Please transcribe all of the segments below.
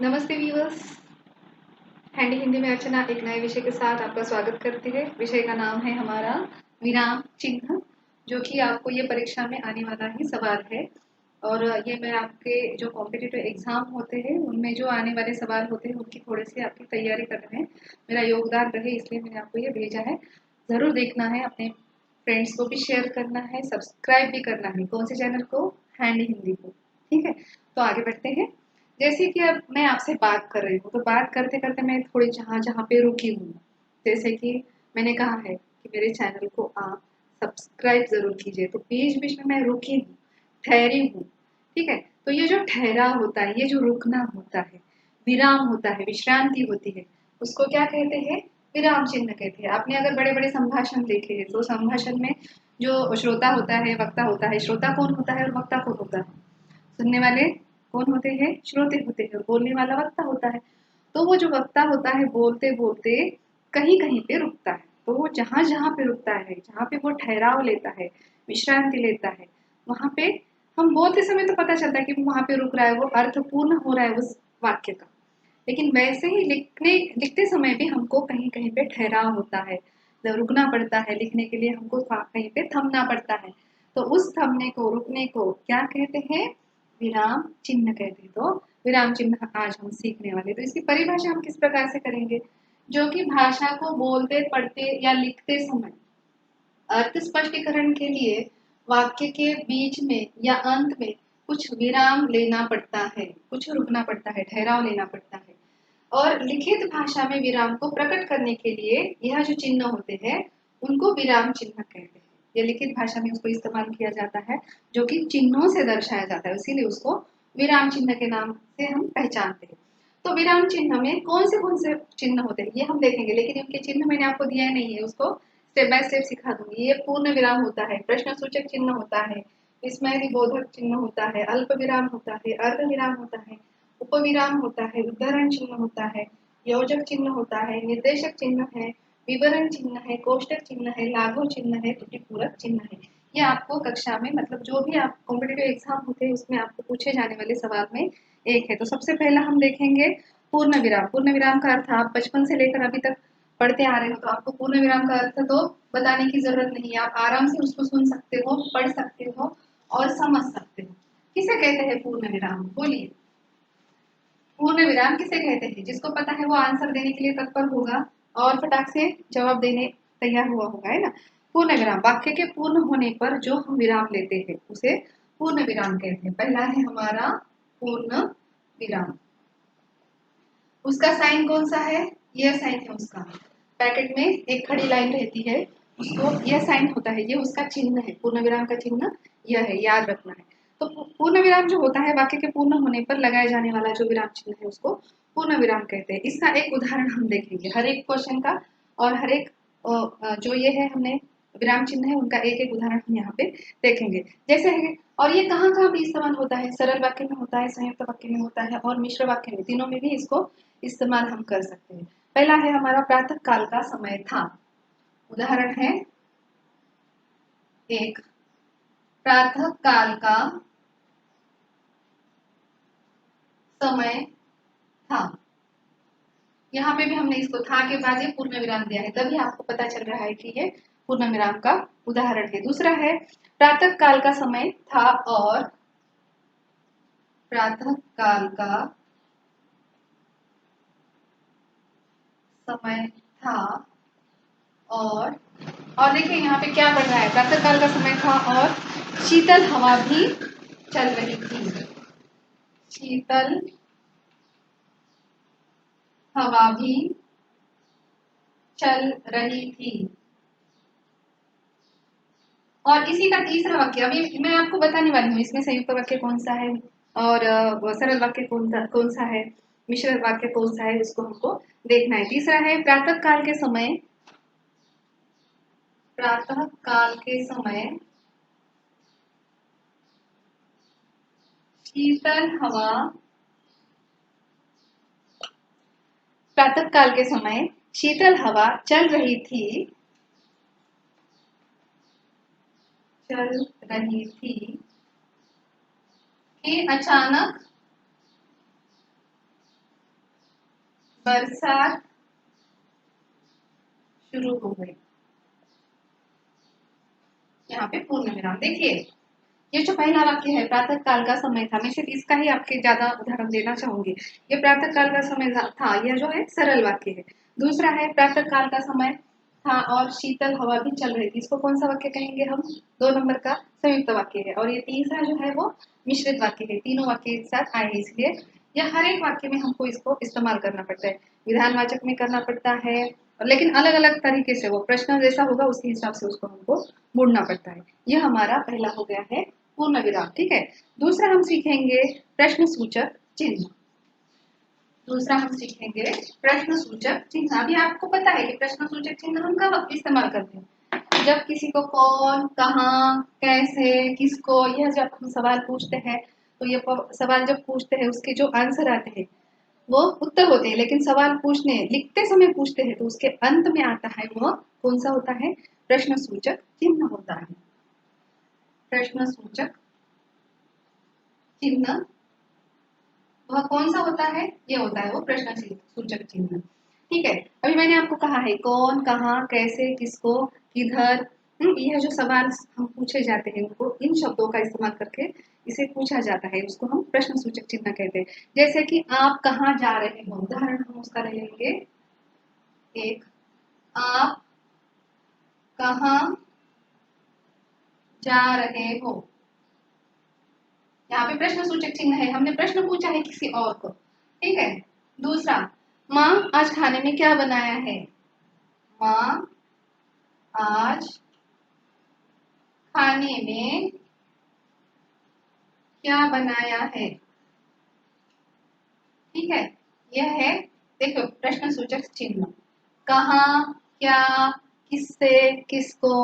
नमस्ते viewers. Handy Hindi में अर्चना एक नए विषय के साथ आपका स्वागत करती है। विषय का नाम है हमारा विराम चिन्ह, जो कि आपको ये परीक्षा में आने वाला ही सवाल है। और ये मैं आपके जो कॉम्पिटिटिव एग्जाम होते हैं उनमें जो आने वाले सवाल होते हैं उनकी थोड़ी सी आपकी तैयारी करने में मेरा योगदान रहे, इसलिए मैंने आपको ये भेजा है। ज़रूर देखना है, अपने फ्रेंड्स को भी शेयर करना है, सब्सक्राइब भी करना है। कौन से चैनल को? हैंडी हिंदी को। ठीक है, तो आगे बढ़ते हैं। जैसे कि अब मैं आपसे बात कर रही हूँ, तो बात करते करते मैं थोड़ी जहाँ जहाँ पे रुकी हूँ, जैसे कि मैंने कहा है कि मेरे चैनल को आप सब्सक्राइब जरूर कीजिए, तो बीच बीच में मैं रुकी हूँ, ठहरी हूँ। ठीक है, तो ये जो ठहराव होता है, ये जो रुकना होता है, विराम होता है, विश्रांति होती है, उसको क्या कहते हैं? विराम चिन्ह कहते हैं। आपने अगर बड़े बड़े संभाषण देखे हैं तो संभाषण में जो श्रोता होता है, वक्ता होता है, श्रोता कौन होता है और वक्ता कौन होता है? सुनने वाले कौन होते हैं? श्रोते होते हैं। और बोलने वाला वक्ता होता है। तो वो जो वक्ता होता है बोलते बोलते कहीं कहीं पे रुकता है। तो वो जहां जहां पे रुकता है, जहां पे वो ठहराव लेता है, विश्रांति लेता है, वहां पे हम बोलते समय तो पता चलता है कि वो वहां पे रुक रहा है, वो अर्थपूर्ण हो रहा है उस वाक्य का। लेकिन वैसे ही लिखते समय भी हमको कहीं कहीं पे ठहराव होता है, जब रुकना पड़ता है लिखने के लिए, हमको कहीं पे थमना पड़ता है। तो उस थमने को, रुकने को क्या कहते हैं? विराम चिन्ह कहते हैं। तो विराम चिन्ह आज हम सीखने वाले, तो इसकी परिभाषा हम किस प्रकार से करेंगे? जो कि भाषा को बोलते, पढ़ते या लिखते समय अर्थ स्पष्टीकरण के लिए वाक्य के बीच में या अंत में कुछ विराम लेना पड़ता है, कुछ रुकना पड़ता है, ठहराव लेना पड़ता है। और लिखित भाषा में विराम को प्रकट करने के लिए यह जो चिन्ह होते हैं उनको विराम चिन्ह कहते हैं। ये लिखित भाषा में उसको इस्तेमाल किया जाता है, जो कि चिन्हों से दर्शाया जाता है, इसीलिए उसको विराम चिन्ह के नाम से हम पहचानते हैं। तो विराम चिन्ह में कौन से चिन्ह होते हैं ये हम देखेंगे, लेकिन उनके चिन्ह मैंने आपको दिया नहीं है, उसको स्टेप बाय स्टेप सिखा दूंगी। ये पूर्ण विराम होता है, प्रश्न सूचक चिन्ह होता है, विस्मय बोधक चिन्ह होता है, अल्प विराम होता है, अर्ध विराम होता है, उपविराम होता है, उद्धरण चिन्ह होता है, योजक चिन्ह होता है, निर्देशक चिन्ह है, विवरण चिन्ह है, कोष्टक चिन्ह है, लाघव चिन्ह है, त्रुटिपूरक चिन्ह है। ये आपको कक्षा में, मतलब जो भी आप कॉम्पिटिटिव एग्जाम होते हैं उसमें आपको पूछे जाने वाले सवाल में एक है। तो सबसे पहला हम देखेंगे पूर्ण विराम। पूर्ण विराम का अर्थ आप बचपन से लेकर अभी तक पढ़ते आ रहे हो, तो आपको पूर्ण विराम का अर्थ तो बताने की जरूरत नहीं है, आप आराम से उसको सुन सकते हो, पढ़ सकते हो और समझ सकते हो। किसे कहते हैं पूर्ण विराम? बोलिए, पूर्ण विराम किसे कहते हैं? जिसको पता है वो आंसर देने के लिए तत्पर होगा और फटाक से जवाब देने तैयार हुआ होगा, है ना। पूर्ण विराम, वाक्य के पूर्ण होने पर जो हम विराम लेते हैं उसे पूर्ण विराम कहते हैं। पहला है हमारा पूर्ण विराम। उसका साइन कौन सा है? यह साइन है उसका। पैकेट में एक खड़ी लाइन रहती है, उसको यह साइन होता है, ये उसका चिन्ह है, पूर्ण विराम का चिन्ह यह है, याद रखना है। तो पूर्ण विराम जो होता है वाक्य के पूर्ण होने पर लगाए जाने वाला जो विराम चिन्ह है उसको पूर्ण विराम कहते हैं। इसका एक उदाहरण हम देखेंगे हर एक क्वेश्चन का, और हर एक जो ये है हमने विराम चिन्ह है उनका एक एक उदाहरण हम यहाँ पे देखेंगे। जैसे है, और ये कहाँ कहाँ भी इस्तेमाल होता है? सरल वाक्य में होता है, संयुक्त वाक्य में होता है और मिश्र वाक्य में, तीनों में भी इसको इस्तेमाल हम कर सकते हैं। पहला है हमारा प्रातः काल का समय था। उदाहरण है एक, प्रातः काल का समय था। यहाँ पे भी हमने इसको था के बाद ये पूर्ण विराम दिया है, तभी आपको पता चल रहा है कि ये पूर्ण विराम का उदाहरण है। दूसरा है प्रातः काल का समय था और प्रातः काल का समय था और देखिए यहाँ पे क्या बढ़ रहा है, प्रातः काल का समय था और शीतल हवा भी चल रही थी। शीतल हवा भी चल रही थी। और इसी का तीसरा वाक्य अभी मैं आपको बताने वाली हूँ, इसमें संयुक्त वाक्य कौन सा है और सरल वाक्य कौन सा है, मिश्र वाक्य कौन सा है, उसको हमको देखना है। तीसरा है प्रातः काल के समय, प्रातः काल के समय शीतल हवा, प्रातः काल के समय शीतल हवा चल रही थी, चल रही थी कि अचानक बरसात शुरू हो गई। यहाँ पे पूर्ण विराम। देखिए ये जो पहला वाक्य है प्रातः काल का समय था, मैं सिर्फ इसका ही आपके ज्यादा उदाहरण देना चाहूंगी। ये प्रातः काल का समय था, यह जो है सरल वाक्य है। दूसरा है प्रातः काल का समय था और शीतल हवा भी चल रही थी, इसको कौन सा वाक्य कहेंगे हम? 2 नंबर का संयुक्त वाक्य है। और ये तीसरा जो है वो मिश्रित वाक्य है, तीनों वाक्य एक साथ आए हैं, इसलिए यह हर एक वाक्य में हमको इसको इस्तेमाल करना पड़ता है। विधानवाचक में करना पड़ता है, लेकिन अलग अलग तरीके से, वो प्रश्न जैसा होगा उसके हिसाब से उसको हमको मुड़ना पड़ता है। यह हमारा पहला हो गया है पूर्ण विराम। ठीक है, दूसरा हम सीखेंगे प्रश्न सूचक चिन्ह। दूसरा हम सीखेंगे प्रश्न सूचक चिन्ह। अभी आपको पता है कि प्रश्न सूचक चिन्ह हम कब इस्तेमाल करते हैं? जब किसी को कौन, कहाँ, कैसे, किसको, यह जब हम सवाल पूछते हैं, तो ये सवाल जब पूछते हैं उसके जो आंसर आते हैं वो उत्तर होते हैं, लेकिन सवाल पूछने लिखते समय पूछते हैं तो उसके अंत में आता है वो कौन सा होता है? प्रश्न सूचक चिन्ह होता है। प्रश्न सूचक चिन्ह वह कौन सा होता है? ये होता है वो प्रश्न सूचक चिन्ह। ठीक है, अभी मैंने आपको कहा है कौन, कहाँ, कैसे, किसको, किधर, यह जो सवाल हम पूछे जाते हैं उनको इन शब्दों का इस्तेमाल करके इसे पूछा जाता है, उसको हम प्रश्न सूचक चिन्ह कहते हैं। जैसे कि आप कहाँ जा रहे हो, उदाहरण हम उसका ले लेंगे। एक, आप कहाँ जा रहे हो, यहाँ पे प्रश्न सूचक चिन्ह है, हमने प्रश्न पूछा है किसी और को। ठीक है, दूसरा, माँ आज खाने में क्या बनाया है? माँ आज खाने में क्या बनाया है? ठीक है, यह है, देखो प्रश्न सूचक चिन्ह। कहाँ, क्या, किससे, किसको,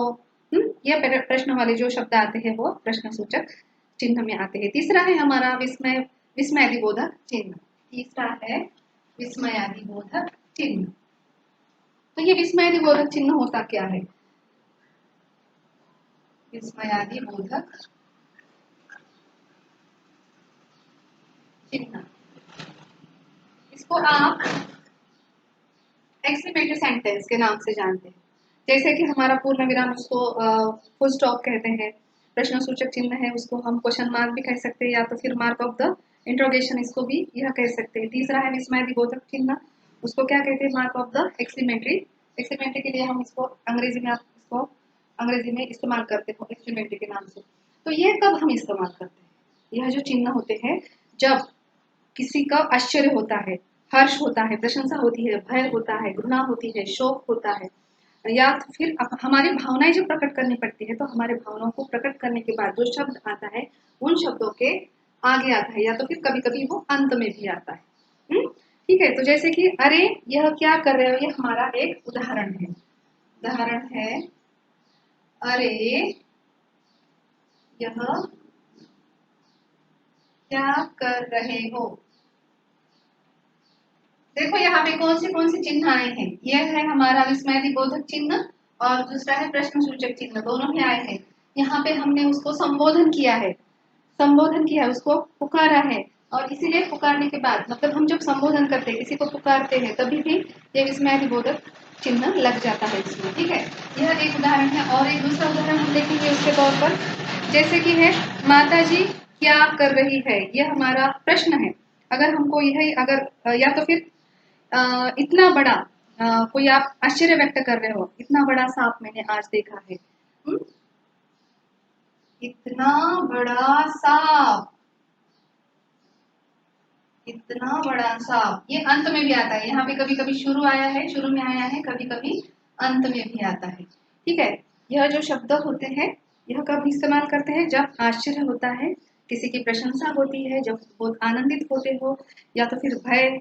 यह प्रश्न वाले जो शब्द आते हैं वो प्रश्न सूचक चिन्ह में आते हैं। तीसरा है हमारा विस्मयादिबोधक चिन्ह। तीसरा है विस्मयादिबोधक चिन्ह। तो ये विस्मयादिबोधक चिन्ह होता क्या है? विस्मयादिबोधक चिन्ह, इसको आप एक्सक्लेमेटरी सेंटेंस के नाम से जानते हैं। जैसे कि हमारा पूर्ण विराम उसको फुल स्टॉप कहते हैं, प्रश्न सूचक चिन्ह है उसको हम क्वेश्चन मार्क भी कह सकते हैं, या तो फिर मार्क ऑफ द इंट्रोगेशन इसको भी यह कह सकते हैं। तीसरा है विस्मयादिबोधक चिन्ह, उसको क्या कहते हैं? Mark of the exclamatory. Exclamatory के लिए हम इसको अंग्रेजी में इस्तेमाल करते हैं एक्सक्लेमेटरी के नाम से। तो ये कब हम इस्तेमाल करते हैं? यह जो चिन्ह होते हैं जब किसी का आश्चर्य होता है, हर्ष होता है, प्रशंसा होती है, भय होता है, घृणा होती है, शोक होता है, या तो फिर हमारी भावनाएं जो प्रकट करनी पड़ती है, तो हमारे भावनाओं को प्रकट करने के बाद जो शब्द आता है उन शब्दों के आगे आता है, या तो फिर कभी कभी वो अंत में भी आता है। ठीक है, तो जैसे कि अरे यह क्या कर रहे हो, ये हमारा एक उदाहरण है। उदाहरण है, अरे यह क्या कर रहे हो। देखो यहाँ पे कौन से चिन्ह आए हैं? यह है हमारा विस्मयादिबोधक चिन्ह और दूसरा है प्रश्न सूचक चिन्ह, दोनों ही आए हैं। यहाँ पे हमने उसको संबोधन किया है, उसको पुकारा है, और इसीलिए पुकारने के बाद मतलब हम जब संबोधन करते हैं, किसी को पुकारते हैं, तभी भी ये विस्मयादिबोधक चिन्ह लग जाता है इसमें। ठीक है, यह एक उदाहरण है। और एक दूसरा उदाहरण हम देखेंगे उसके तौर पर, जैसे कि है माता जी क्या कर रही है, यह हमारा प्रश्न है। अगर हमको यह अगर या तो फिर इतना बड़ा कोई आप आश्चर्य व्यक्त कर रहे हो, इतना बड़ा सांप मैंने आज देखा है। हुँ? इतना बड़ा सांप, इतना बड़ा सांप, ये अंत में भी आता है। यहाँ पे कभी कभी शुरू आया है, शुरू में आया है, कभी कभी अंत में भी आता है। ठीक है, यह जो शब्द होते हैं यह कब इस्तेमाल करते हैं? जब आश्चर्य होता है, किसी की प्रशंसा होती है, जब बहुत आनंदित होते हो, या तो फिर भय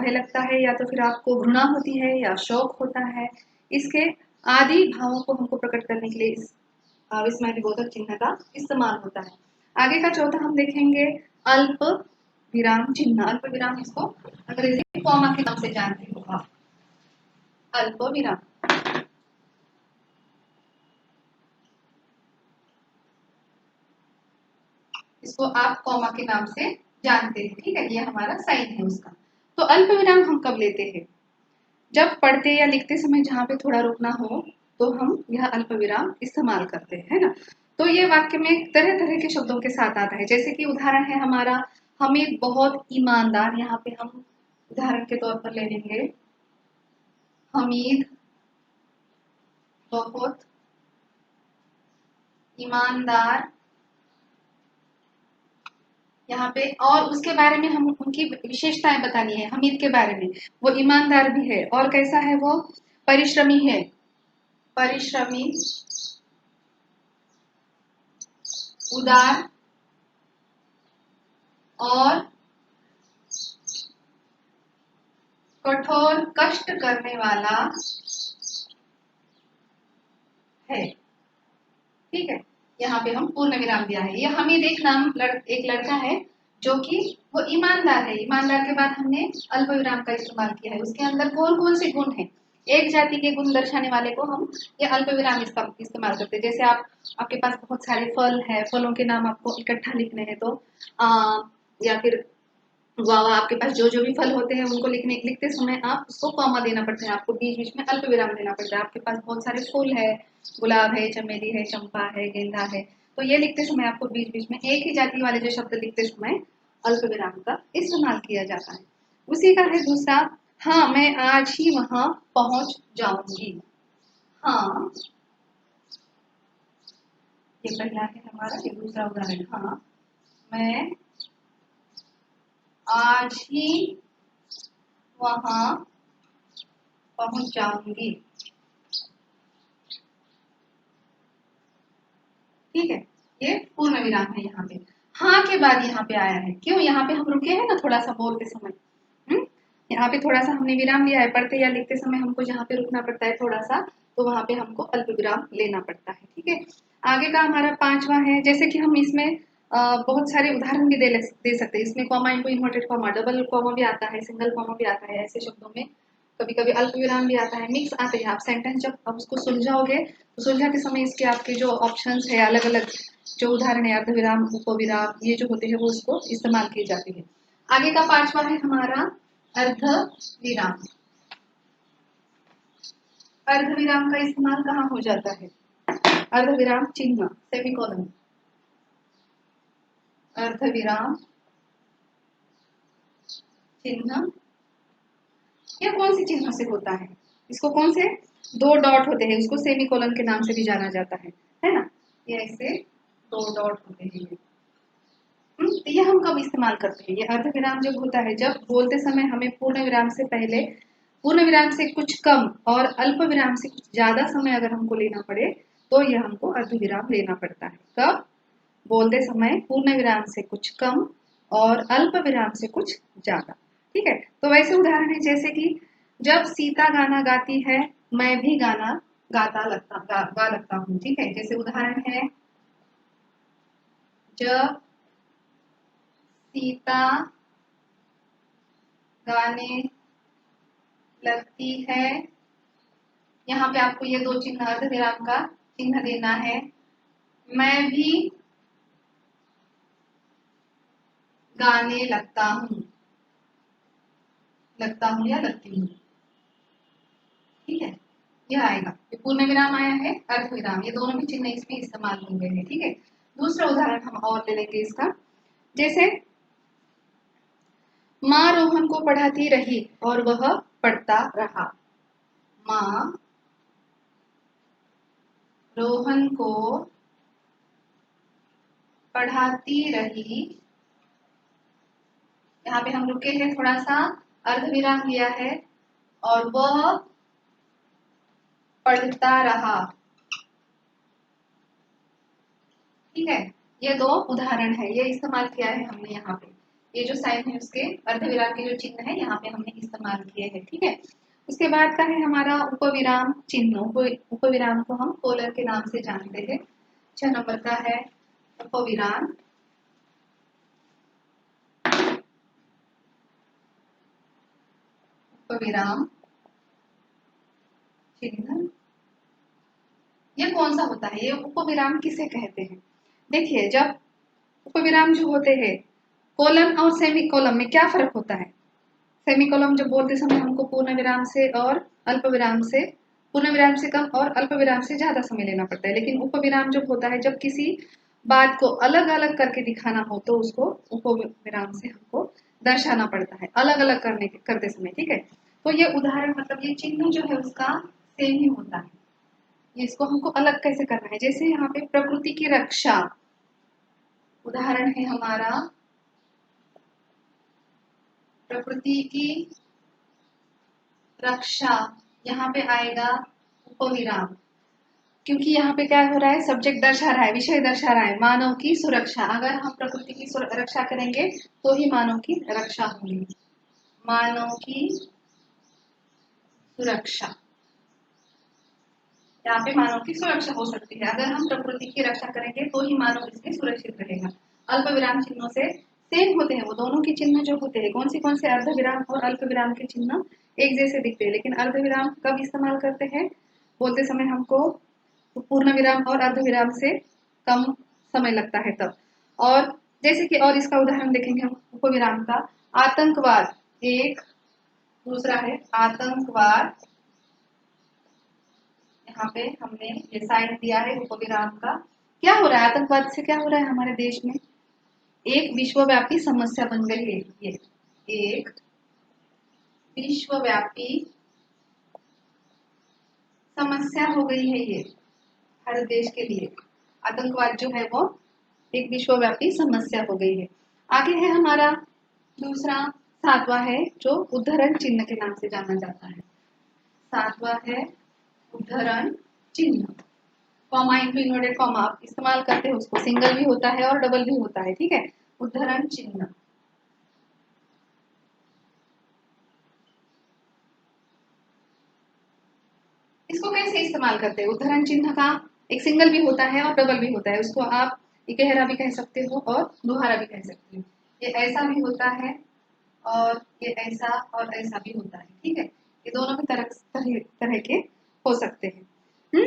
लगता है, या तो फिर आपको घृणा होती है या शौक होता है, इसके आदि भावों को हमको प्रकट करने के लिए इस विस्मयादिबोधक चिन्ह का इस्तेमाल होता है। आगे का चौथा हम देखेंगे अल्प विराम चिन्ह। अल्प विराम इसको अंग्रेजी में कॉमा के नाम से जानते हो आप। अल्प विराम, इसको आप कॉमा के नाम से जानते हैं। ठीक है, ये हमारा साइन है उसका। तो अल्प विराम हम कब लेते हैं? जब पढ़ते या लिखते समय जहाँ पे थोड़ा रुकना हो तो हम यह अल्प विराम इस्तेमाल करते हैं, है ना। तो ये वाक्य में तरह तरह के शब्दों के साथ आता है, जैसे कि उदाहरण है हमारा हमीद बहुत ईमानदार। यहाँ पे हम उदाहरण के तौर पर ले लेंगे हमीद बहुत ईमानदार। यहाँ पे और उसके बारे में हम उनकी विशेषताएं बतानी है हमीद के बारे में। वो ईमानदार भी है और कैसा है, वो परिश्रमी है, परिश्रमी, उदार और कठोर कष्ट करने वाला है। ठीक है, यहाँ पे हम पूर्ण विराम दिया है। यह हमीद एक एक लड़का है जो कि वो ईमानदार है। ईमानदार के बाद हमने अल्प विराम का इस्तेमाल किया है। उसके अंदर कौन कौन से गुण हैं, एक जाति के गुण दर्शाने वाले को हम ये अल्प विराम इस्तेमाल करते हैं। जैसे आपके पास बहुत सारे फल है, फलों के नाम आपको इकट्ठा लिखने हैं तो या फिर गुआवा, आपके पास जो जो भी फल होते हैं उनको लिखते समय आप उसको कॉमा देना पड़ता है, आपको बीच बीच में अल्प विराम देना पड़ता है। आपके पास बहुत सारे फूल है, गुलाब है, चमेली है, चंपा है, गेंदा है, तो ये लिखते समय आपको बीच बीच में एक ही जाति वाले जो शब्द लिखते समय अल्प विराम का इस्तेमाल किया जाता है। उसी का है दूसरा, हाँ मैं आज ही वहां पहुंच जाऊंगी। हाँ, ये पहला है हमारा। ये दूसरा उदाहरण, हाँ मैं आज ही वहां पहुंच जाऊंगी। ठीक है, ये पूर्ण विराम है यहाँ पे। हाँ के बाद यहाँ पे आया है, क्यों यहाँ पे हम रुके हैं ना थोड़ा सा बोलते समय। यहाँ पे थोड़ा सा हमने विराम लिया है, पढ़ते या लिखते समय हमको जहाँ पे रुकना पड़ता है थोड़ा सा, तो वहां पे हमको अल्प विराम लेना पड़ता है। ठीक है, आगे का हमारा पांचवा है, जैसे कि हम इसमें बहुत सारे उदाहरण भी दे सकते हैं। इसमें comma into inverted comma, double comma भी आता है, सिंगल कॉमा भी आता है। ऐसे शब्दों में कभी कभी अल्प विराम भी आता है, मिक्स आते हैं। आप सेंटेंस जब आप उसको सुलझाओगे तो सुलझाते समय इसके आपके जो ऑप्शंस है अलग अलग, जो उदाहरण है अर्धविराम, उपविराम, ये जो होते हैं वो उसको इस्तेमाल किए जाते हैं। आगे का पांचवा है हमारा अर्ध विराम। अर्ध विराम का इस्तेमाल कहाँ हो जाता है? अर्ध विराम चिन्ह, सेमीकोलन, अर्ध विराम चिन्ह, यह कौन सी चिन्ह से होता है? इसको कौन से दो डॉट होते हैं उसको सेमीकोलन के नाम से भी जाना जाता है ना। ये ऐसे दो डॉट होते हैं। तो ये हम कब इस्तेमाल करते हैं? ये अर्ध विराम जब होता है, जब बोलते समय हमें पूर्ण विराम से पहले, पूर्ण विराम से कुछ कम और अल्प विराम से कुछ ज्यादा समय अगर हमको लेना पड़े तो ये हमको अर्ध विराम लेना पड़ता है। कब? बोलते समय पूर्ण विराम से कुछ कम और अल्प विराम से कुछ ज्यादा। ठीक है, तो वैसे उदाहरण है जैसे कि जब सीता गाना गाती है मैं भी गाना गा लगता हूँ। ठीक है, जैसे उदाहरण है जब सीता गाने लगती है, यहाँ पे आपको ये दो चिन्ह अर्ध विराम का चिन्ह देना है। मैं भी गाने लगता हूँ या लगती हूँ। ठीक है, यह आएगा, ये पूर्ण विराम आया है, अर्ध विराम, ये दोनों भी चिन्ह इसमें इस्तेमाल होंगे हैं। ठीक है, दूसरा उदाहरण हम और ले लेंगे इसका, जैसे माँ रोहन को पढ़ाती रही और वह पढ़ता रहा। माँ रोहन को पढ़ाती रही, यहाँ पे हम रुके हैं थोड़ा सा, अर्ध विराम लिया है, और वह पढ़ता रहा। ठीक है, ये दो उदाहरण है, ये इस्तेमाल किया है हमने यहाँ पे। ये जो साइन है उसके अर्ध विराम के जो चिन्ह है यहाँ पे हमने इस्तेमाल किए हैं। ठीक है, उसके बाद का है हमारा उपविराम चिन्ह। उपविराम को हम कोलर के नाम से जानते हैं। 6 नंबर का है उपविराम। उपविराम चिन्ह ये कौन सा होता है? ये उपविराम किसे कहते हैं? देखिए, जब उपविराम जो होते हैं, कोलन और सेमी कोलन में क्या फर्क होता है? सेमीकोलन जब बोलते समय हमको पूर्ण विराम से और अल्प विराम से, पूर्ण विराम से कम और अल्प विराम से ज्यादा समय लेना पड़ता है। लेकिन उपविराम जब होता है, जब किसी बात को अलग अलग करके दिखाना हो, तो उसको उपविराम से हमको दर्शाना पड़ता है, अलग अलग करते समय। ठीक है, तो ये उदाहरण मतलब ये चिन्ह जो है उसका सेम ही होता है। इसको हमको अलग कैसे करना है, जैसे यहाँ पे प्रकृति की रक्षा, उदाहरण है हमारा प्रकृति की रक्षा, यहाँ पे आएगा उपविराम, क्योंकि यहाँ पे क्या हो रहा है, सब्जेक्ट दर्शा रहा है, विषय दर्शा रहा है मानव की सुरक्षा। अगर हम प्रकृति की रक्षा करेंगे तो ही मानव की रक्षा होगी, मानव की सुरक्षा, यहाँ पे मानव की सुरक्षा हो सकती है। अगर हम प्रकृति की रक्षा करेंगे तो ही मानव इसमें सुरक्षित रहेगा। अल्प विराम चिन्हों से सेम होते हैं वो दोनों के चिन्ह जो होते हैं, कौन से अर्ध विराम और अल्प विराम के चिन्ह एक जैसे दिखते हैं। लेकिन अर्ध विराम कब इस्तेमाल करते हैं, बोलते समय हमको पूर्ण विराम और अर्ध विराम से कम समय लगता है तब। और जैसे कि और इसका उदाहरण देखेंगे हम उपविराम का, आतंकवाद एक, दूसरा है आतंकवाद, यहाँ पे हमने ये साइन दिया है उपविराम का। क्या हो रहा है, आतंकवाद से क्या हो रहा है हमारे देश में, एक विश्वव्यापी समस्या बन गई है। ये एक विश्वव्यापी समस्या हो गई है, ये हर देश के लिए आतंकवाद जो है वो एक विश्वव्यापी समस्या हो गई है। आगे है हमारा दूसरा, सातवां है जो उद्धरण चिन्ह के नाम से जाना जाता है। सातवां है उद्धरण चिन्ह, कॉमा इन्वर्टेड कॉमा आप इस्तेमाल करते हैं, उसको सिंगल भी होता है और डबल भी होता है। ठीक है, उद्धरण चिन्ह, इसको कैसे इस्तेमाल करते हैं, उद्धरण चिन्ह का एक सिंगल भी होता है और डबल भी होता है, उसको आप इकहरा भी कह सकते हो और दोहरा भी कह सकते हो। ये ऐसा भी होता है और ये ऐसा और ऐसा भी होता है। ठीक है, ये दोनों भी तरह के हो सकते हैं।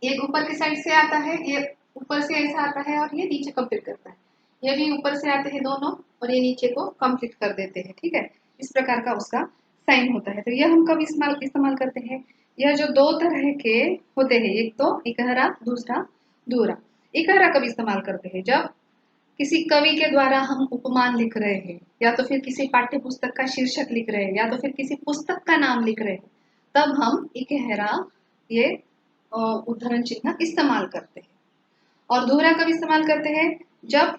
ये ऊपर की साइड से आता है, ये ऊपर से ऐसा आता है और ये नीचे कंप्लीट करता है। ये भी ऊपर से आते हैं दोनों और ये नीचे को कंप्लीट कर देते हैं। ठीक है, इस प्रकार का उसका साइन होता है। तो यह हम कब इस्तेमाल करते हैं, यह जो दो तरह के होते हैं, एक तो इकहरा, दूसरा दोहरा। इकहरा कब इस्तेमाल करते हैं, जब किसी कवि के द्वारा हम उपमान लिख रहे हैं, या तो फिर किसी पाठ्य पुस्तक का शीर्षक लिख रहे हैं, या तो फिर किसी पुस्तक का नाम लिख रहे हैं, तब हम इकहरा ये उद्धरण चिन्ह इस्तेमाल करते हैं। और दोहरा कब इस्तेमाल करते हैं, जब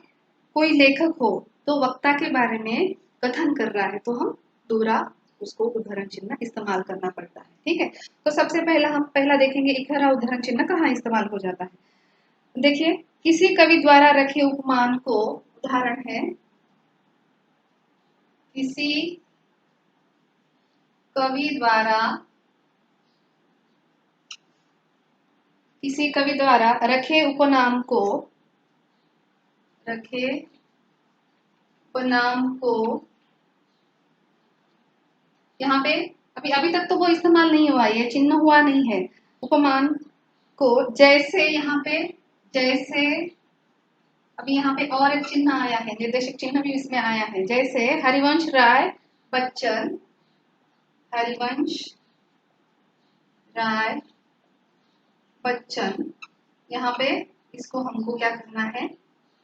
कोई लेखक हो तो वक्ता के बारे में कथन कर रहा है, तो हम दोहरा उसको उद्धरण चिन्ह इस्तेमाल करना पड़ता है। ठीक है, तो सबसे पहला हम देखेंगे इकहरा उद्धरण चिन्ह कहाँ इस्तेमाल हो जाता है। देखिए, किसी कवि द्वारा रखे उपमान को, उदाहरण है किसी कवि द्वारा रखे उपनाम को यहाँ पे अभी अभी तक तो वो इस्तेमाल नहीं हुआ, ये चिन्ह हुआ नहीं है। उपमान को जैसे यहाँ पे, जैसे अभी यहाँ पे और एक चिन्ह आया है, निर्देशक चिन्ह भी इसमें आया है, जैसे हरिवंश राय बच्चन, हरिवंश राय बच्चन, यहाँ पे इसको हमको क्या करना है,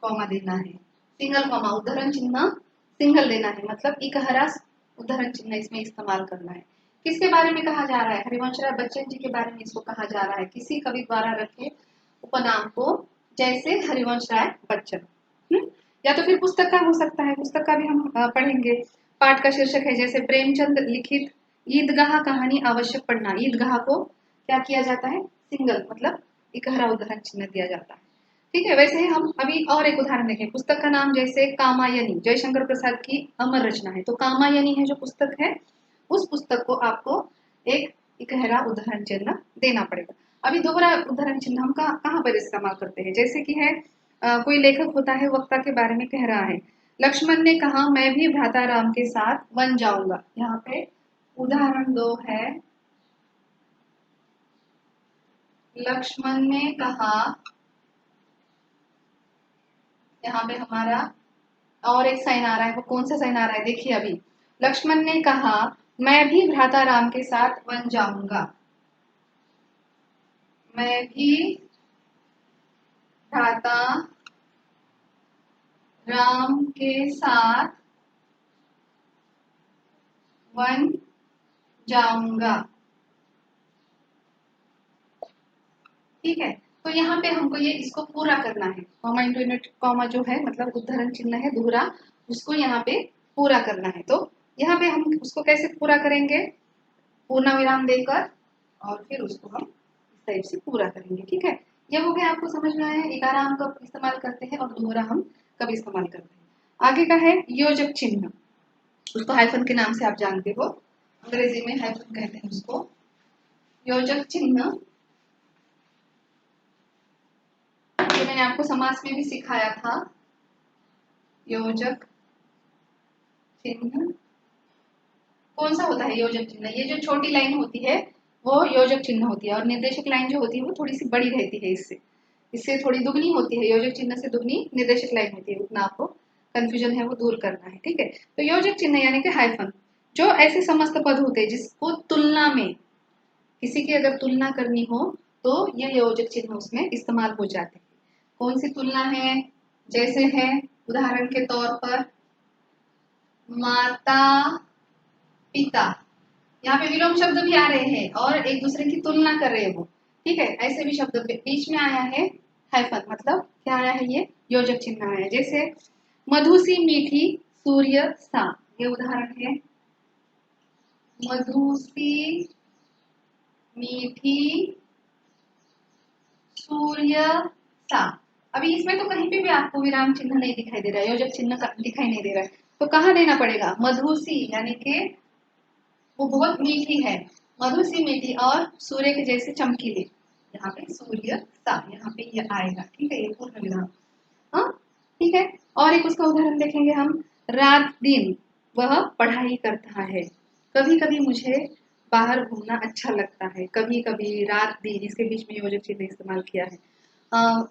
कॉमा देना है, सिंगल कॉमा, उद्धरण चिन्ह सिंगल देना है, मतलब इकहरा उद्धरण चिन्ह इसमें इस्तेमाल करना है। किसके बारे में कहा जा रहा है, हरिवंश राय बच्चन जी के बारे में इसको कहा जा रहा है, किसी कवि द्वारा रखे उपनाम को जैसे हरिवंश राय बच्चन। या तो फिर पुस्तक का हो सकता है, पुस्तक का भी हम पढ़ेंगे। पाठ का शीर्षक है जैसे प्रेमचंद लिखित ईदगाह कहानी आवश्यक पढ़ना, ईदगाह को क्या किया जाता है, सिंगल, मतलब इकहरा उद्धरण चिन्ह दिया जाता है। ठीक है, वैसे हम अभी और एक उदाहरण देखें, पुस्तक का नाम जैसे कामायनी, जयशंकर प्रसाद की अमर रचना है, तो कामायनी है जो पुस्तक है, उस पुस्तक को आपको एक इकहरा उद्धरण चिन्ह देना पड़ेगा। अभी दोहरा उद्धरण चिन्ह हम कहाँ पर इस्तेमाल करते हैं, जैसे कि है कोई लेखक होता है, वक्ता के बारे में कह रहा है, लक्ष्मण ने कहा मैं भी भ्राता राम के साथ वन जाऊंगा, यहाँ पे उदाहरण 2 है, लक्ष्मण ने कहा, यहाँ पे हमारा और एक साइन आ रहा है, वो कौन सा साइन आ रहा है देखिए, अभी लक्ष्मण ने कहा, मैं भी भ्राता राम के साथ वन जाऊंगा। मैं भी भ्राता राम के साथ वन जाऊंगा। ठीक है, तो यहाँ पे हमको ये इसको पूरा करना है। कॉमा इंटू यूनिट कॉमा जो है मतलब उद्धरण चिन्ह है दोहरा, उसको यहाँ पे पूरा करना है। तो यहाँ पे हम उसको कैसे पूरा करेंगे, पूर्ण विराम देकर, और फिर उसको हम इस टाइप से पूरा करेंगे। ठीक है, ये हो गया, आपको समझ में आया इकारा हम कब इस्तेमाल करते हैं और दोहरा हम कब इस्तेमाल करते हैं। आगे का है योजक चिन्ह, उसको हाइफन के नाम से आप जानते हो, अंग्रेजी में हाइफन कहते हैं उसको। योजक चिन्ह ये मैंने आपको समास में भी सिखाया था। योजक चिन्ह कौन सा होता है योजक चिन्ह, ये जो छोटी लाइन होती है वो योजक चिन्ह होती है, और निर्देशक लाइन जो होती है वो थोड़ी सी बड़ी रहती है, इससे थोड़ी दुगनी होती है। योजक चिन्ह से दुगनी निर्देशक लाइन होती है, उतना आपको कंफ्यूजन है वो दूर करना है। ठीक है, तो योजक चिन्ह यानी कि हाइफन, जो ऐसे समस्त पद होते हैं जिसको तुलना में किसी की अगर तुलना करनी हो तो ये योजक चिन्ह उसमें इस्तेमाल हो जाते हैं। कौन सी तुलना है, जैसे है उदाहरण के तौर पर माता पिता, यहाँ पे विलोम शब्द भी आ रहे हैं और एक दूसरे की तुलना कर रहे हैं वो। ठीक है, ऐसे भी शब्द बीच में आया है हाइफन, मतलब क्या आया है, ये योजक चिन्ह आया है। जैसे मधु सी मीठी सूर्य सा, ये उदाहरण है। मधु सी मीठी सूर्य सा। अभी इसमें तो कहीं पे भी आपको विराम चिन्ह नहीं दिखाई दे रहा है, योजक चिन्ह दिखाई नहीं दे रहा है, तो कहाँ देना पड़ेगा, मधुसी यानी कि वो बहुत मीठी है, मधु सी मीठी और सूर्य के जैसे चमकीले, यहाँ पे सूर्य सा, यहाँ पे ये आएगा। ठीक है, ये पूर्ण विराम। हाँ ठीक है, और एक उसका उदाहरण देखेंगे हम, रात दिन वह पढ़ाई करता है, कभी कभी मुझे बाहर घूमना अच्छा लगता है, कभी कभी रात दिन, इसके बीच में योजक चिन्ह इस्तेमाल किया है।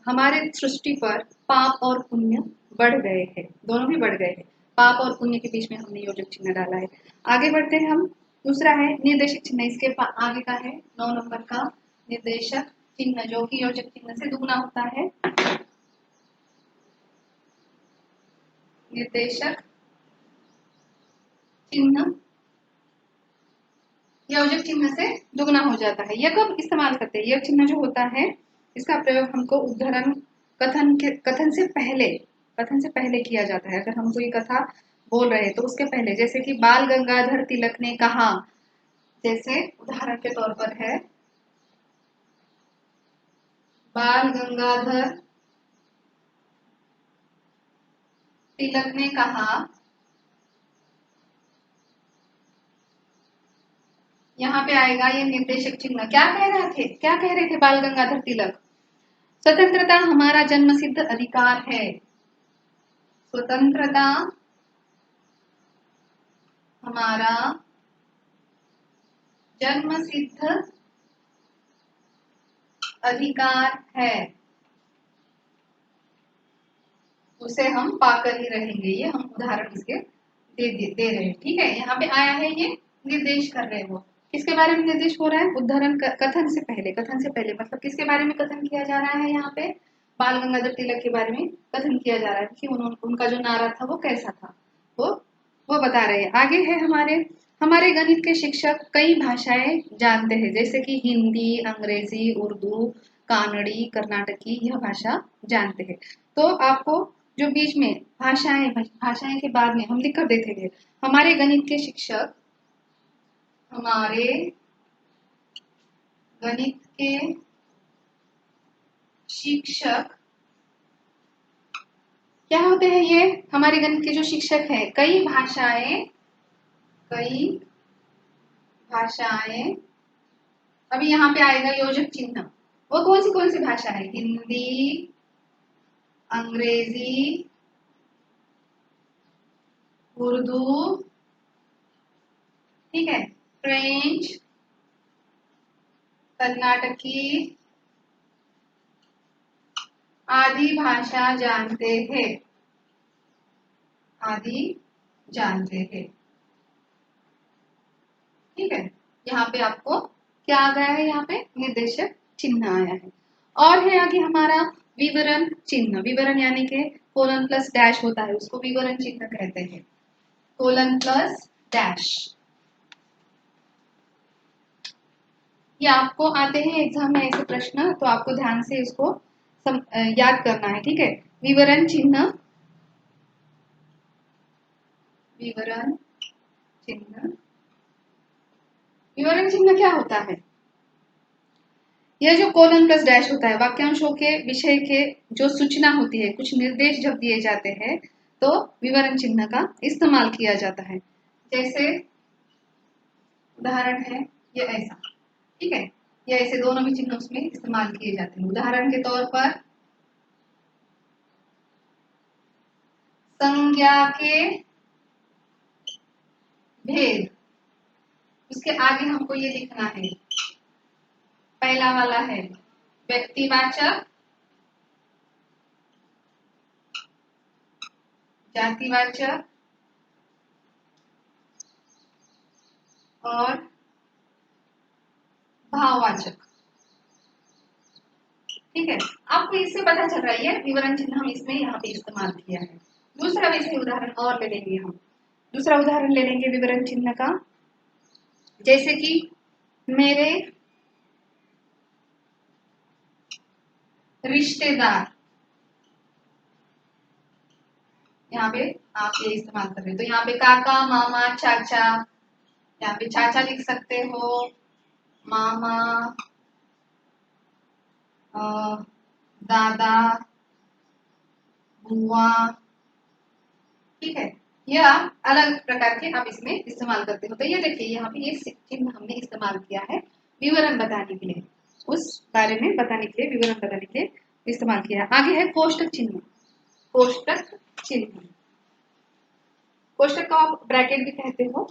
हमारे सृष्टि पर पाप और पुण्य बढ़ गए हैं, दोनों भी बढ़ गए हैं, पाप और पुण्य के बीच में हमने योजक चिन्ह डाला है। आगे बढ़ते हैं हम, दूसरा है निर्देशक चिन्ह, इसके आगे का है 9 नंबर का निर्देशक चिन्ह, जो कि योजक चिन्ह से दुगना होता है। निर्देशक चिन्ह योजक चिन्ह से दुगना हो जाता है। यह कब इस्तेमाल करते हैं, यह चिन्ह जो होता है इसका प्रयोग हमको उद्धरण कथन से पहले किया जाता है। अगर हम कोई कथा बोल रहे हैं तो उसके पहले, जैसे कि बाल गंगाधर तिलक ने कहा, जैसे उदाहरण के तौर पर है बाल गंगाधर तिलक ने कहा, यहाँ पे आएगा ये निर्देशक चिन्ह। क्या कह रहे थे बाल गंगाधर तिलक, स्वतंत्रता हमारा जन्मसिद्ध अधिकार है, स्वतंत्रता हमारा जन्मसिद्ध अधिकार है, उसे हम पाकर ही रहेंगे। ये हम उदाहरण इसके दे रहे हैं। ठीक है, यहाँ पे आया है ये निर्देश कर रहे हो, किसके बारे में निर्देश हो रहा है, उद्धरण कथन से पहले मतलब किसके बारे में कथन किया जा रहा है, यहाँ पे बाल गंगाधर तिलक के बारे में कथन किया जा रहा है कि उनका जो नारा था वो कैसा था, वो वो बता रहे हैं। आगे है हमारे गणित के शिक्षक कई भाषाएं जानते हैं, जैसे कि हिंदी, अंग्रेजी, उर्दू, कानड़ी, कर्नाटकी, यह भाषा जानते हैं। तो आपको जो बीच में भाषाएं के बाद में हम लिख कर देते थे, हमारे गणित के शिक्षक, हमारे गणित के शिक्षक क्या होते हैं, ये हमारे गणित के जो शिक्षक हैं, कई भाषाएं, अभी यहाँ पे आएगा योजक चिन्ह, वो कौन सी भाषा है, हिंदी, अंग्रेजी, उर्दू, ठीक है, फ्रेंच, कर्नाटकी आदि भाषा जानते हैं, आदि जानते हैं। ठीक है, यहाँ पे आपको क्या आ गया है, यहाँ पे निर्देशक चिन्ह आया है। और है आगे हमारा विवरण चिन्ह। विवरण यानी कि कोलन प्लस डैश होता है, उसको विवरण चिन्ह कहते हैं। कोलन प्लस डैश, ये आपको आते हैं एग्जाम में ऐसे प्रश्न, तो आपको ध्यान से इसको याद करना है। ठीक है, विवरण चिन्ह, विवरण चिन्ह, विवरण चिन्ह क्या होता है? यह जो कोलन प्लस डैश होता है, वाक्यांशों के विषय के जो सूचना होती है, कुछ निर्देश जब दिए जाते हैं तो विवरण चिन्ह का इस्तेमाल किया जाता है। जैसे उदाहरण है ये ऐसा, ठीक है, ये ऐसे दोनों भी चिन्ह उसमें इस्तेमाल किए जाते हैं। उदाहरण के तौर पर संज्ञा के भेद, उसके आगे हमको ये लिखना है, पहला वाला है व्यक्तिवाचक, जातिवाचक और भाववाचक। ठीक है, आपको इससे पता चल रहा है विवरण चिन्ह हम इसमें यहाँ पे इस्तेमाल किया है। दूसरा वैसे उदाहरण और ले लेंगे हम, दूसरा उदाहरण ले लेंगे विवरण चिन्ह का, जैसे कि मेरे रिश्तेदार, यहाँ पे आप ये इस्तेमाल कर रहे हो, तो यहाँ पे काका, मामा, चाचा, यहाँ पे चाचा लिख सकते हो, मामा, दादा, बुआ। ठीक है, यह अलग प्रकार के आप इसमें इस्तेमाल करते हो। तो ये देखिए यहाँ पे ये चिन्ह हमने इस्तेमाल किया है विवरण बताने के लिए, उस बारे में बताने के लिए, विवरण बताने के लिए इस्तेमाल किया है। आगे है कोष्टक चिन्ह। कोष्टक चिन्ह, कोष्टक को आप ब्रैकेट भी कहते हो।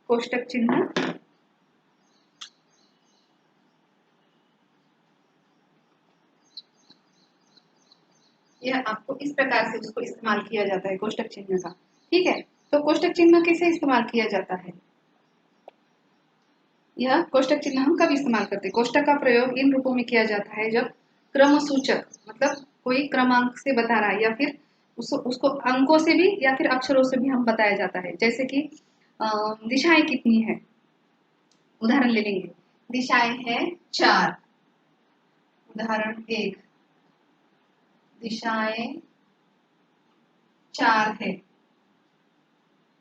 कोष्टक चिन्ह यह आपको इस प्रकार से उसको इस्तेमाल किया जाता है, कोष्टक चिन्ह का। ठीक है, तो कोष्टक चिन्ह कैसे इस्तेमाल किया जाता है? यह कोष्टक चिन्ह हम कब इस्तेमाल करते हैं? कोष्टक का प्रयोग इन रूपों में किया जाता है जब क्रम सूचक, मतलब कोई क्रमांक से बता रहा है, या फिर उसको अंकों से भी या फिर अक्षरों से भी हम बताया जाता है। जैसे कि दिशाएं कितनी है, उदाहरण ले लेंगे, दिशाएं हैं 4, उदाहरण 1, दिशाएं 4 है,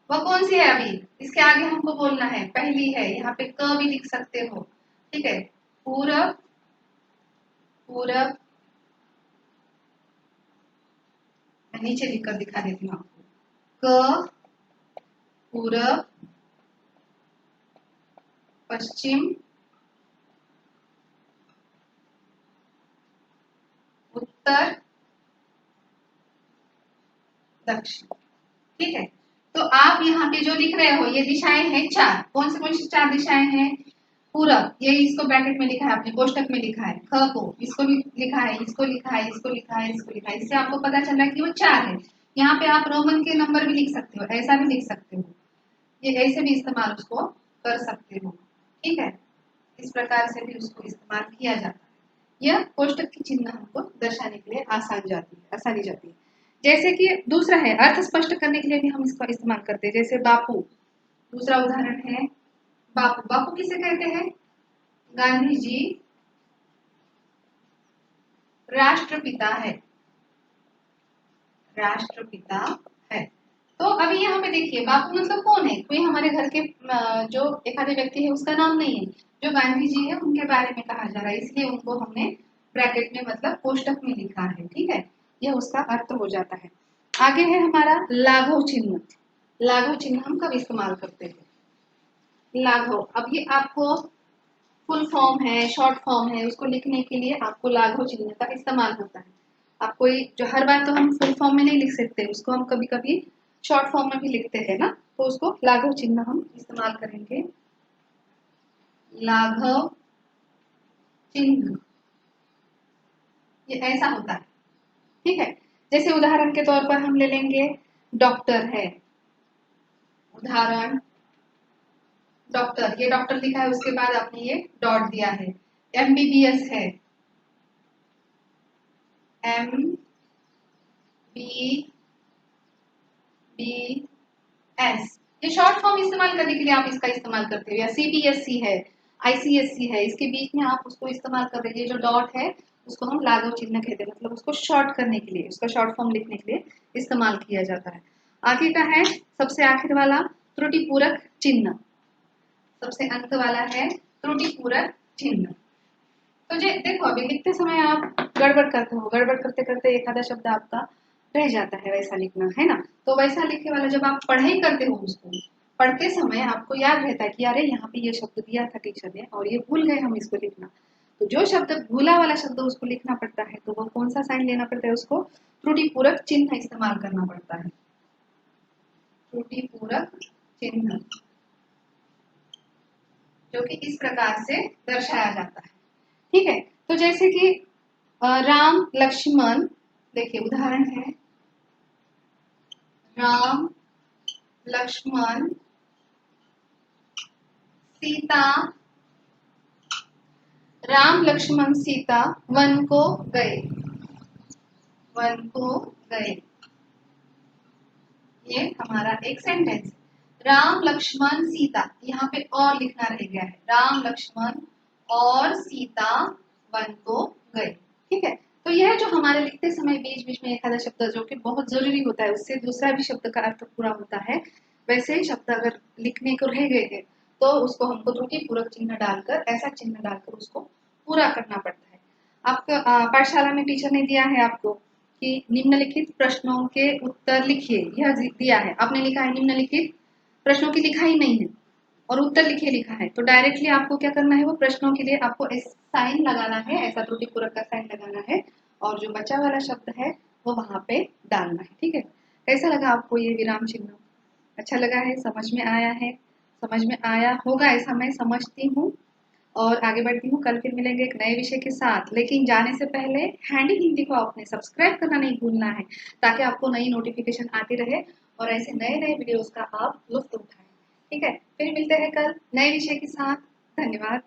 वह कौन सी है? अभी इसके आगे हमको बोलना है, पहली है, यहाँ पे क भी लिख सकते हो। ठीक है, पूरब, पूरब, मैं नीचे लिखकर दिखा देती हूँ आपको, क, पूरब, पश्चिम, उत्तर, दक्षिण। ठीक है, तो आप यहाँ पे जो लिख रहे हो ये दिशाएं हैं 4, कौन सी 4 दिशाएं हैं? पूरब, ये इसको ब्रैकेट में लिखा है, आपने कोष्टक में लिखा है, ख को इसको भी लिखा है, इसको लिखा है, इसको लिखा है, इसको लिखा है, इससे आपको पता चल रहा है कि वो 4 है। यहाँ पे आप रोमन के नंबर भी लिख सकते हो, ऐसा भी लिख सकते हो, ये ऐसे भी इस्तेमाल उसको कर सकते हो। ठीक है, इस प्रकार से भी उसको इस्तेमाल किया जाता है। यह कोष्टक की चिन्ह हमको दर्शाने के लिए आसानी जाती है। जैसे कि दूसरा है अर्थ स्पष्ट करने के लिए भी हम इसका इस्तेमाल करते हैं, जैसे बापू। दूसरा उदाहरण है बापू। बापू किसे कहते हैं? गांधी जी राष्ट्रपिता है, राष्ट्रपिता है। तो अभी यहाँ पे देखिए बापू मतलब कौन है? कोई हमारे घर के जो एक आधे व्यक्ति है उसका नाम नहीं है, जो गांधी जी है उनके बारे में कहा जा रहा है, इसलिए उनको हमने ब्रैकेट में मतलब कोष्टक में लिखा है। ठीक है, यह उसका अर्थ हो जाता है। आगे है हमारा लाघव चिन्ह। लाघव चिन्ह हम कब इस्तेमाल करते हैं? लाघव, अब ये आपको फुल फॉर्म है, शॉर्ट फॉर्म है, उसको लिखने के लिए आपको लाघव चिन्ह का इस्तेमाल होता है। आप कोई जो हर बार तो हम फुल फॉर्म में नहीं लिख सकते, उसको हम कभी कभी शॉर्ट फॉर्म में भी लिखते हैं ना, तो उसको लाघव चिन्ह हम इस्तेमाल करेंगे। लाघव चिन्ह ये ऐसा होता है। ठीक है, जैसे उदाहरण के तौर पर हम ले लेंगे डॉक्टर है, उदाहरण डॉक्टर, ये डॉक्टर लिखा है, उसके बाद आपने ये डॉट दिया है। एमबीबीएस है, एम बी बी एस, ये शॉर्ट फॉर्म इस्तेमाल करने के लिए आप इसका इस्तेमाल करते हो। या सीबीएसई है, आईसीएसई है, इसके बीच में आप उसको इस्तेमाल कर रहे हैं। ये जो डॉट है उसको हम लाघव चिन्ह कहते हैं, मतलब उसको शॉर्ट करने के लिए, उसका शॉर्ट फॉर्म लिखने के लिए इस्तेमाल किया जाता है। आगे का है सबसे आखिर वाला त्रुटिपूरक चिन्ह, सबसे अंत वाला है त्रुटिपूरक चिन्ह। तो जे देखो अभी लिखते समय आप गड़बड़ करते हो, गड़बड़ करते करते एक आधा शब्द आपका रह जाता है, वैसा लिखना है ना। तो वैसा लिखने वाला जब आप पढ़ाई करते हो, उसको पढ़ते समय आपको याद रहता है कि अरे यहाँ पे ये शब्द दिया था टीचर ने और ये भूल गए हम इसको लिखना। तो जो शब्द भूला वाला शब्द उसको लिखना पड़ता है, तो वो कौन सा साइन लेना पड़ता है, उसको त्रुटिपूरक चिन्ह इस्तेमाल करना पड़ता है। त्रुटिपूरक चिन्ह जो कि इस प्रकार से दर्शाया जाता है। ठीक है, तो जैसे कि राम लक्ष्मण, देखिए उदाहरण है राम लक्ष्मण सीता, राम लक्ष्मण सीता वन को गए, वन को गए, ये हमारा एक सेंटेंस। राम लक्ष्मण सीता, यहाँ पे और लिखना रह गया है, राम लक्ष्मण और सीता वन को गए। ठीक है, तो यह जो हमारे लिखते समय बीच बीच में एक आधा शब्द जो कि बहुत जरूरी होता है, उससे दूसरा भी शब्द का अर्थ पूरा होता है, वैसे ही शब्द अगर लिखने को रह गए हैं तो उसको हमको त्रुटिपूरक चिन्ह डालकर, ऐसा चिन्ह डालकर उसको पूरा करना पड़ता है। आपको पाठशाला में टीचर ने दिया है आपको कि निम्नलिखित प्रश्नों के उत्तर लिखिए, यह दिया है, आपने लिखा है निम्नलिखित प्रश्नों की लिखा ही नहीं है और उत्तर लिखिए लिखा है, तो डायरेक्टली आपको क्या करना है, वो प्रश्नों के लिए आपको साइन लगाना है, ऐसा त्रुटिपूरक का साइन लगाना है और जो बचा वाला शब्द है वो वहां पे डालना है। ठीक है, कैसा लगा आपको ये विराम चिन्ह? अच्छा लगा है, समझ में आया है, समझ में आया होगा ऐसा मैं समझती हूँ। और आगे बढ़ती हूँ, कल फिर मिलेंगे एक नए विषय के साथ, लेकिन जाने से पहले हैंडी हिंदी को आपने सब्सक्राइब करना नहीं भूलना है, ताकि आपको नई नोटिफिकेशन आती रहे और ऐसे नए नए वीडियोस का आप लुत्फ उठाएं। ठीक है, फिर मिलते हैं कल नए विषय के साथ। धन्यवाद।